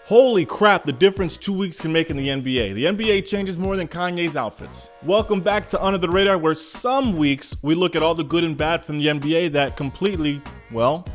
Holy crap, the difference 2 weeks can make in the NBA. The NBA changes more than Kanye's outfits. Welcome back to Under the Radar, where some weeks we look at all the good and bad from the NBA that completely, well,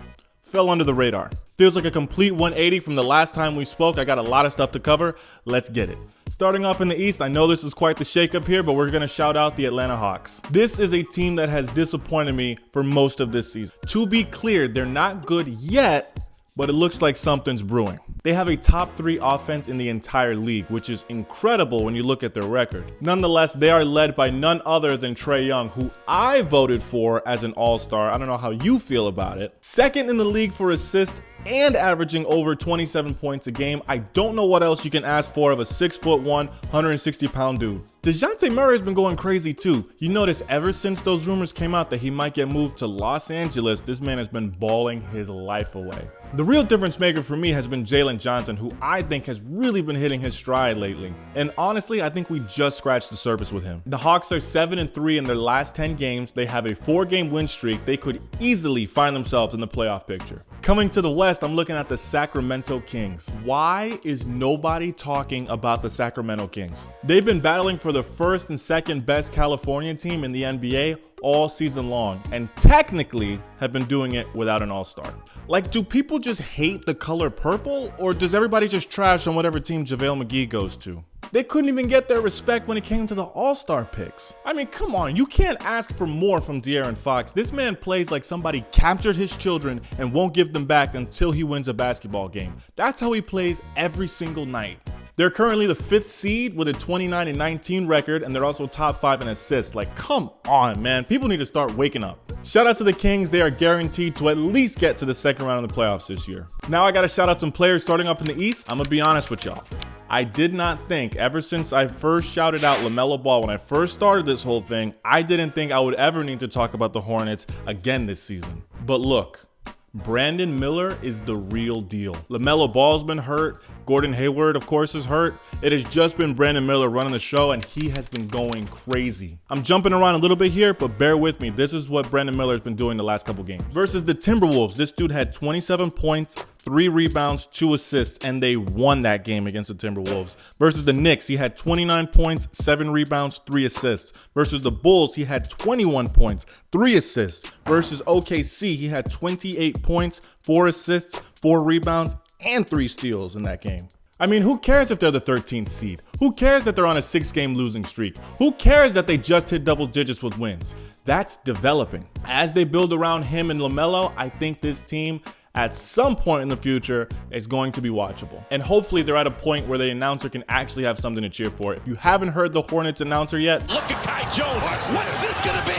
fell under the radar. Feels like a complete 180 from the last time we spoke. I got a lot of stuff to cover. Let's get it. Starting off in the East, I know this is quite the shakeup here, but we're going to shout out the Atlanta Hawks. This is a team that has disappointed me for most of this season. To be clear, they're not good yet, but it looks like something's brewing. They have a top 3 offense in the entire league, which is incredible when you look at their record. Nonetheless, they are led by none other than Trae Young, who I voted for as an all-star. I don't know how you feel about it. Second in the league for assists and averaging over 27 points a game. I don't know what else you can ask for of a 6'1", 160-pound dude. DeJounte Murray has been going crazy too. You notice ever since those rumors came out that he might get moved to Los Angeles, this man has been balling his life away. The real difference maker for me has been Jalen Johnson, who I think has really been hitting his stride lately. And honestly, I think we just scratched the surface with him. The Hawks are 7-3 in their last 10 games. They have a 4-game win streak. They could easily find themselves in the playoff picture. Coming to the West, I'm looking at the Sacramento Kings. Why is nobody talking about the Sacramento Kings? They've been battling for the first and second best California team in the NBA all season long, and technically have been doing it without an all-star. Like, do people just hate the color purple, or does everybody just trash on whatever team JaVale McGee goes to? They couldn't even get their respect when it came to the all-star picks. I mean, come on, you can't ask for more from De'Aaron Fox. This man plays like somebody captured his children and won't give them back until he wins a basketball game. That's how he plays every single night. They're currently the 5th seed with a 29-19 record, and they're also top 5 in assists. Like, come on, man. People need to start waking up. Shout out to the Kings. They are guaranteed to at least get to the second round of the playoffs this year. Now I got to shout out some players starting up in the East. I'm going to be honest with y'all. I did not think, ever since I first shouted out LaMelo Ball when I first started this whole thing, I didn't think I would ever need to talk about the Hornets again this season. But look, Brandon Miller is the real deal. LaMelo Ball's been hurt. Gordon Hayward, of course, is hurt. It has just been Brandon Miller running the show, and he has been going crazy. I'm jumping around a little bit here, but bear with me. This is what Brandon Miller has been doing the last couple games. Versus the Timberwolves, this dude had 27 points, 3 rebounds, 2 assists, and they won that game against the Timberwolves. Versus the Knicks, he had 29 points, 7 rebounds, 3 assists. Versus the Bulls, he had 21 points, 3 assists. Versus OKC, he had 28 points, 4 assists, 4 rebounds, and 3 steals in that game. I mean, who cares if they're the 13th seed? Who cares that they're on a 6-game losing streak? Who cares that they just hit double digits with wins? That's developing. As they build around him and LaMelo, I think this team at some point in the future is going to be watchable. And hopefully they're at a point where the announcer can actually have something to cheer for. If you haven't heard the Hornets announcer yet, look at Kai Jones. What's this gonna be?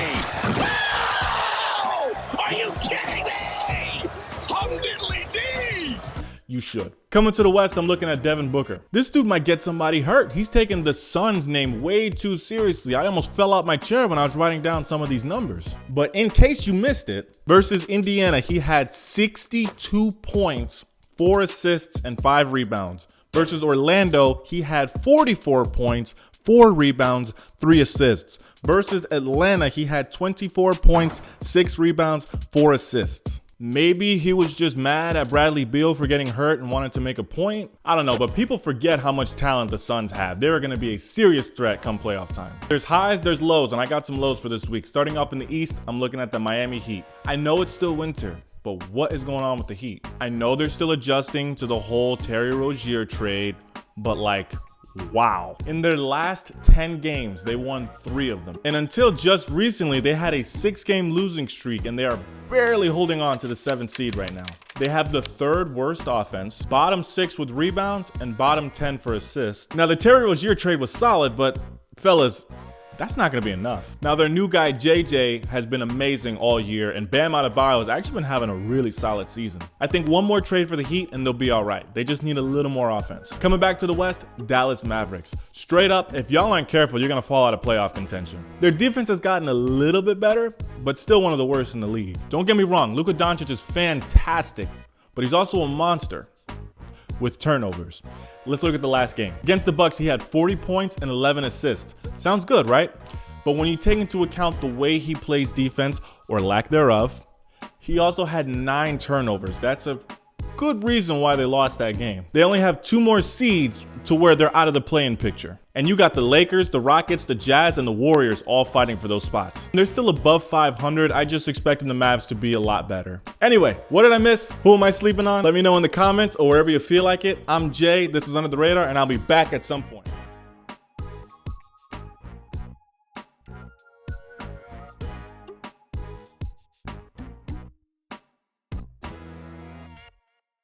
Oh! Are you kidding me? you should. Coming to the West, I'm looking at Devin Booker. This dude might get somebody hurt. He's taking the Suns' name way too seriously. I almost fell out my chair when I was writing down some of these numbers. But in case you missed it, versus Indiana, he had 62 points, 4 assists, and 5 rebounds. Versus Orlando, he had 44 points, 4 rebounds, 3 assists. Versus Atlanta, he had 24 points, 6 rebounds, 4 assists. Maybe he was just mad at Bradley Beal for getting hurt and wanted to make a point. I don't know, but people forget how much talent the Suns have. They're going to be a serious threat come playoff time. There's highs, there's lows, and I got some lows for this week. Starting off in the East, I'm looking at the Miami Heat. I know it's still winter, but what is going on with the Heat? I know they're still adjusting to the whole Terry Rozier trade, but like, wow. In their last 10 games, they won 3 of them. And until just recently, they had a 6-game losing streak, and they are barely holding on to the 7th seed right now. They have the 3rd worst offense, bottom 6 with rebounds, and bottom 10 for assists. Now, the Terry Rozier trade was solid, but fellas, that's not going to be enough. Now, their new guy, JJ, has been amazing all year, and Bam Adebayo has actually been having a really solid season. I think one more trade for the Heat, and they'll be all right. They just need a little more offense. Coming back to the West, Dallas Mavericks. Straight up, if y'all aren't careful, you're going to fall out of playoff contention. Their defense has gotten a little bit better, but still one of the worst in the league. Don't get me wrong, Luka Doncic is fantastic, but he's also a monster with turnovers. Let's look at the last game. Against the Bucks, he had 40 points and 11 assists. Sounds good, right? But when you take into account the way he plays defense, or lack thereof, he also had 9 turnovers. That's a good reason why they lost that game. They only have 2 more seeds to where they're out of the play-in picture. And you got the Lakers, the Rockets, the Jazz, and the Warriors all fighting for those spots. They're still above 500. I just expected the Mavs to be a lot better. Anyway, what did I miss? Who am I sleeping on? Let me know in the comments or wherever you feel like it. I'm Jay. This is Under the Radar, and I'll be back at some point.